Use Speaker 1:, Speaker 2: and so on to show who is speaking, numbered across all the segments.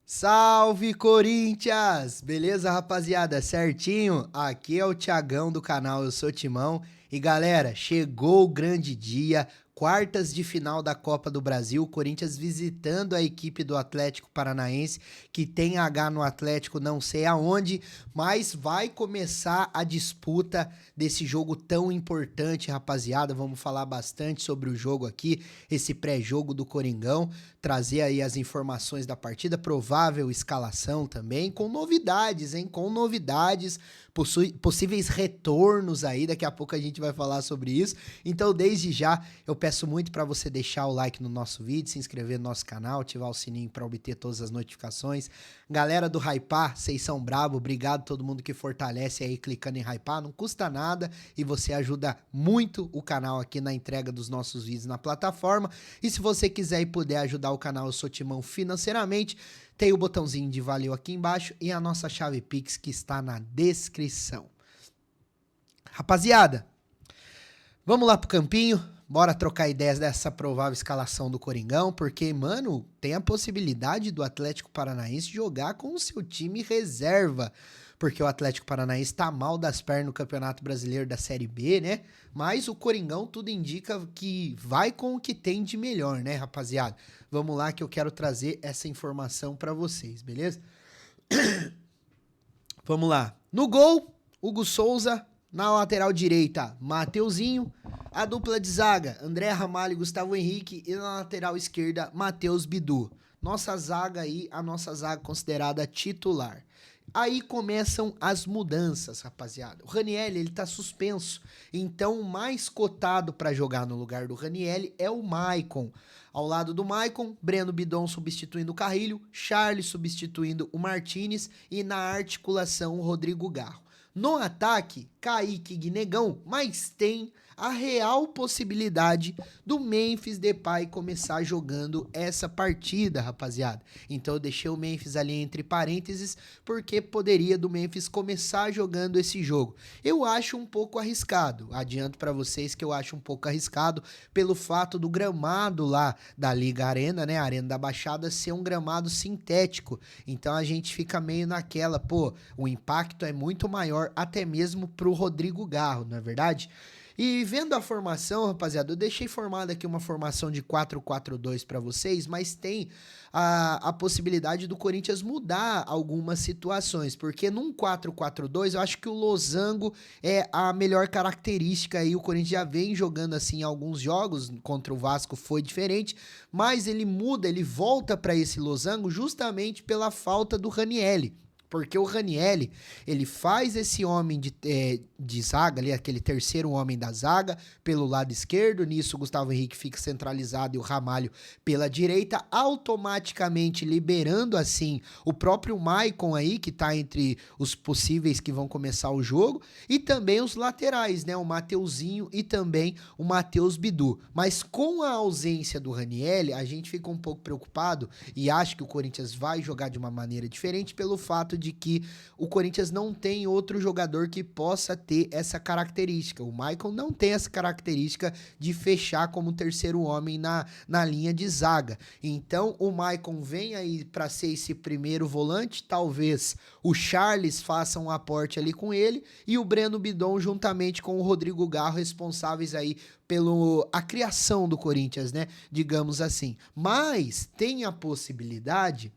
Speaker 1: Salve Corinthians! Beleza, rapaziada? Certinho? Aqui é o Thiagão do canal Eu Sou Timão. E galera, chegou o grande dia, quartas de final da Copa do Brasil, Corinthians visitando a equipe do Atlético Paranaense, que tem H no Atlético não sei aonde, mas vai começar a disputa desse jogo tão importante, rapaziada. Vamos falar bastante sobre o jogo aqui, esse pré-jogo do Coringão, trazer aí as informações da partida, provável escalação também, com novidades, hein? Com novidades, possíveis retornos aí, daqui a pouco a gente vai falar sobre isso. Então, desde já, eu peço muito para você deixar o like no nosso vídeo, se inscrever no nosso canal, ativar o sininho para obter todas as notificações. Galera do Hypar, vocês são brabo, obrigado a todo mundo que fortalece aí clicando em Hypar, não custa nada e você ajuda muito o canal aqui na entrega dos nossos vídeos na plataforma. E se você quiser e puder ajudar o canal Eu Sou Timão financeiramente, tem o botãozinho de valeu aqui embaixo e a nossa chave Pix que está na descrição. Rapaziada, vamos lá pro campinho, bora trocar ideias dessa provável escalação do Coringão, porque, mano, tem a possibilidade do Atlético Paranaense jogar com o seu time reserva, porque o Atlético Paranaense tá mal das pernas no Campeonato Brasileiro da Série B, né? Mas o Coringão tudo indica que vai com o que tem de melhor, né, rapaziada? Vamos lá que eu quero trazer essa informação pra vocês, beleza? Vamos lá. No gol, Hugo Souza. Na lateral direita, Mateuzinho. A dupla de zaga, André Ramalho e Gustavo Henrique. E na lateral esquerda, Matheus Bidu. Nossa zaga aí, a nossa zaga considerada titular. Aí começam as mudanças, rapaziada. O Ranieri, ele tá suspenso. Então, o mais cotado para jogar no lugar do Ranieri é o Maicon. Ao lado do Maicon, Breno Bidon substituindo o Carrilho, Charles substituindo o Martinez e na articulação o Rodrigo Garro. No ataque, Kaique e Guinegão, mas tem a real possibilidade do Memphis Depay começar jogando essa partida, rapaziada. Então eu deixei o Memphis ali entre parênteses, porque poderia do Memphis começar jogando esse jogo. Eu acho um pouco arriscado, adianto para vocês que eu acho um pouco arriscado pelo fato do gramado lá da Liga Arena, né, a Arena da Baixada, ser um gramado sintético. Então a gente fica meio naquela, pô, o impacto é muito maior até mesmo pro Rodrigo Garro, não é verdade? E vendo a formação, rapaziada, eu deixei formada aqui uma formação de 4-4-2 para vocês, mas tem a possibilidade do Corinthians mudar algumas situações, porque num 4-4-2 eu acho que o losango é a melhor característica aí, o Corinthians já vem jogando assim em alguns jogos, contra o Vasco foi diferente, mas ele muda, ele volta para esse losango justamente pela falta do Ranieri. Porque o Ranieri, ele faz esse homem de zaga ali, aquele terceiro homem da zaga, pelo lado esquerdo. Nisso o Gustavo Henrique fica centralizado e o Ramalho pela direita, automaticamente liberando assim o próprio Maicon aí, que tá entre os possíveis que vão começar o jogo, e também os laterais, né? O Mateuzinho e também o Matheus Bidu. Mas com a ausência do Ranieri, a gente fica um pouco preocupado e acha que o Corinthians vai jogar de uma maneira diferente pelo fato de que o Corinthians não tem outro jogador que possa ter essa característica. O Maicon não tem essa característica de fechar como terceiro homem na linha de zaga. Então o Maicon vem aí para ser esse primeiro volante, talvez o Charles faça um aporte ali com ele e o Breno Bidon juntamente com o Rodrigo Garro, responsáveis aí pela criação do Corinthians, né? Digamos assim. Mas tem a possibilidade,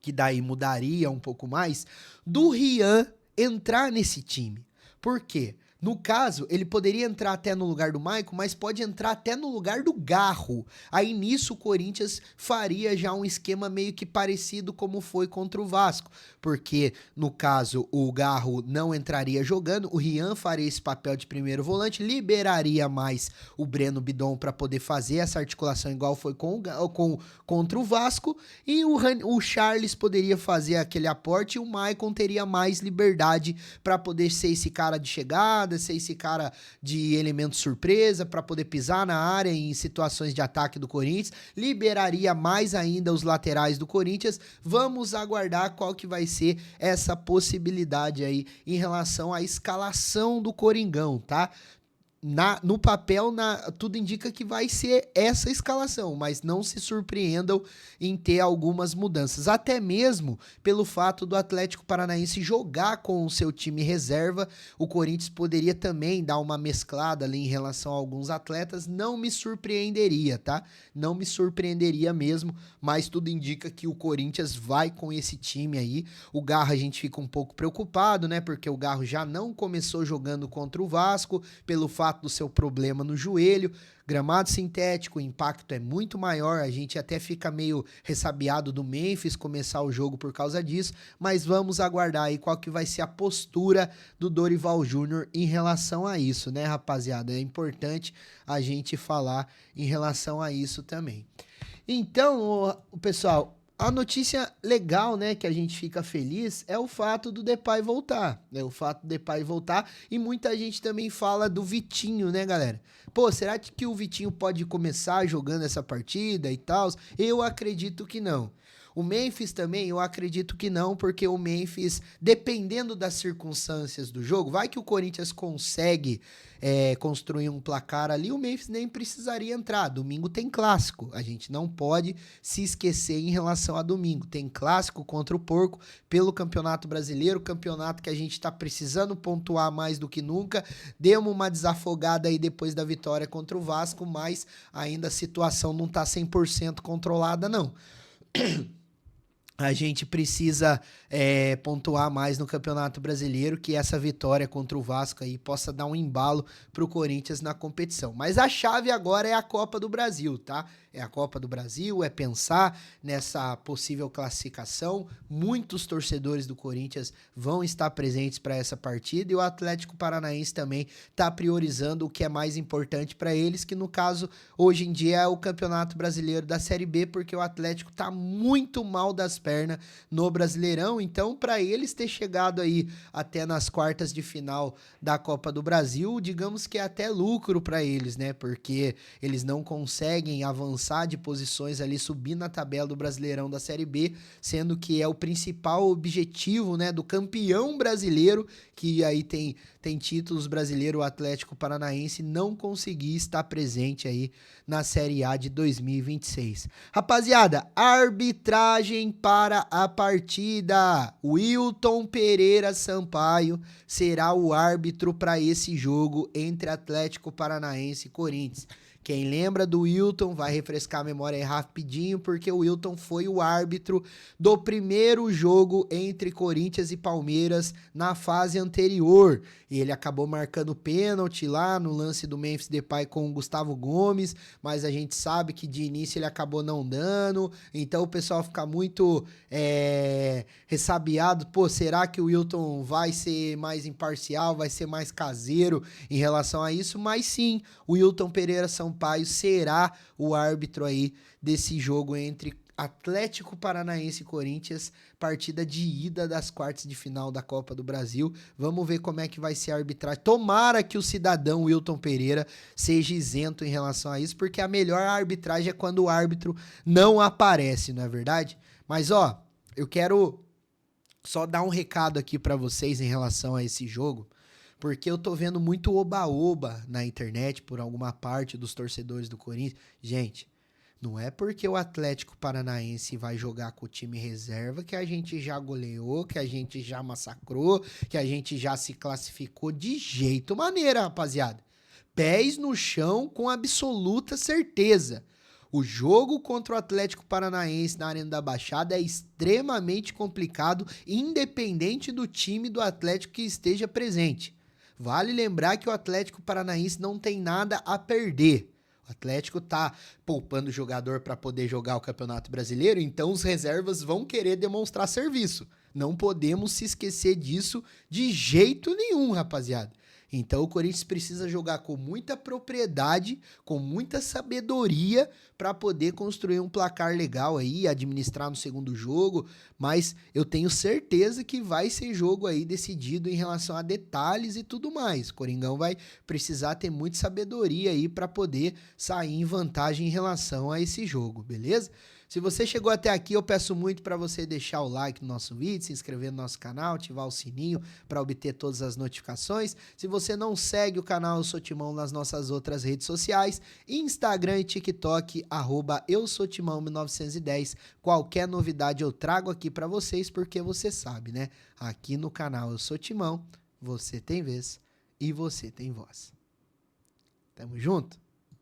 Speaker 1: que daí mudaria um pouco mais, do Rian entrar nesse time. Por quê? No caso, ele poderia entrar até no lugar do Maicon, mas pode entrar até no lugar do Garro. Aí nisso o Corinthians faria já um esquema meio que parecido como foi contra o Vasco. Porque, no caso, o Garro não entraria jogando, o Rian faria esse papel de primeiro volante, liberaria mais o Breno Bidon para poder fazer essa articulação igual foi contra o Vasco, e o Charles poderia fazer aquele aporte e o Maicon teria mais liberdade para poder ser esse cara de chegada, ser esse cara de elemento surpresa, para poder pisar na área em situações de ataque do Corinthians, liberaria mais ainda os laterais do Corinthians. Vamos aguardar qual que vai ser essa possibilidade aí em relação à escalação do Coringão, tá? no papel, tudo indica que vai ser essa escalação, mas não se surpreendam em ter algumas mudanças. Até mesmo pelo fato do Atlético Paranaense jogar com o seu time reserva, o Corinthians poderia também dar uma mesclada ali em relação a alguns atletas. Não me surpreenderia, tá? Não me surpreenderia mesmo, mas tudo indica que o Corinthians vai com esse time aí. O Garro a gente fica um pouco preocupado, né? Porque o Garro já não começou jogando contra o Vasco, pelo fato do seu problema no joelho. Gramado sintético, o impacto é muito maior, a gente até fica meio ressabiado do Memphis começar o jogo por causa disso, mas vamos aguardar aí qual que vai ser a postura do Dorival Júnior em relação a isso, né, rapaziada? É importante a gente falar em relação a isso também. Então, pessoal, a notícia legal, né, que a gente fica feliz é o fato do Depay voltar, né? O fato do Depay voltar, e muita gente também fala do Vitinho, né, galera? Pô, será que o Vitinho pode começar jogando essa partida e tal? Eu acredito que não. O Memphis também, eu acredito que não, porque o Memphis, dependendo das circunstâncias do jogo, vai que o Corinthians consegue construir um placar ali, o Memphis nem precisaria entrar. Domingo tem clássico, a gente não pode se esquecer em relação a domingo. Tem clássico contra o Porco pelo Campeonato Brasileiro, campeonato que a gente tá precisando pontuar mais do que nunca. Demos uma desafogada aí depois da vitória contra o Vasco, mas ainda a situação não tá 100% controlada, não. A gente precisa pontuar mais no Campeonato Brasileiro, que essa vitória contra o Vasco aí possa dar um embalo pro Corinthians na competição. Mas a chave agora é a Copa do Brasil, tá? É a Copa do Brasil, é pensar nessa possível classificação. Muitos torcedores do Corinthians vão estar presentes para essa partida, e o Atlético Paranaense também está priorizando o que é mais importante para eles, que no caso, hoje em dia, é o Campeonato Brasileiro da Série B, porque o Atlético tá muito mal das pernas no Brasileirão. Então, para eles ter chegado aí até nas quartas de final da Copa do Brasil, digamos que é até lucro para eles, né? Porque eles não conseguem avançar de posições ali, subir na tabela do Brasileirão da Série B, sendo que é o principal objetivo, né, do campeão brasileiro, que aí tem títulos brasileiro, o Atlético Paranaense, não conseguir estar presente aí na Série A de 2026. Rapaziada, arbitragem para a partida. Wilton Pereira Sampaio será o árbitro para esse jogo entre Atlético Paranaense e Corinthians. Quem lembra do Wilton vai refrescar a memória aí rapidinho, porque o Wilton foi o árbitro do primeiro jogo entre Corinthians e Palmeiras na fase anterior. E ele acabou marcando pênalti lá no lance do Memphis Depay com o Gustavo Gomes, mas a gente sabe que de início ele acabou não dando, então o pessoal fica muito ressabiado. Pô, será que o Wilton vai ser mais imparcial, vai ser mais caseiro em relação a isso? Mas sim, o Wilton Pereira Sampaio será o árbitro aí desse jogo entre Atlético Paranaense e Corinthians, partida de ida das quartas de final da Copa do Brasil. Vamos ver como é que vai ser a arbitragem. Tomara que o cidadão Wilton Pereira seja isento em relação a isso, porque a melhor arbitragem é quando o árbitro não aparece, não é verdade? Mas ó, eu quero só dar um recado aqui pra vocês em relação a esse jogo, porque eu tô vendo muito oba-oba na internet por alguma parte dos torcedores do Corinthians. Gente, não é porque o Atlético Paranaense vai jogar com o time reserva que a gente já goleou, que a gente já massacrou, que a gente já se classificou de jeito maneira, rapaziada. Pés no chão com absoluta certeza. O jogo contra o Atlético Paranaense na Arena da Baixada é extremamente complicado, independente do time do Atlético que esteja presente. Vale lembrar que o Atlético Paranaense não tem nada a perder. O Atlético tá poupando jogador para poder jogar o Campeonato Brasileiro, então os reservas vão querer demonstrar serviço. Não podemos se esquecer disso de jeito nenhum, rapaziada. Então o Corinthians precisa jogar com muita propriedade, com muita sabedoria para poder construir um placar legal aí, administrar no segundo jogo, mas eu tenho certeza que vai ser jogo aí decidido em relação a detalhes e tudo mais. O Coringão vai precisar ter muita sabedoria aí para poder sair em vantagem em relação a esse jogo, beleza? Se você chegou até aqui, eu peço muito para você deixar o like no nosso vídeo, se inscrever no nosso canal, ativar o sininho para obter todas as notificações. Se você não segue o canal Eu Sou Timão nas nossas outras redes sociais, Instagram e TikTok, @EuSouTimão1910. Qualquer novidade eu trago aqui para vocês, porque você sabe, né? Aqui no canal Eu Sou Timão, você tem vez e você tem voz. Tamo junto?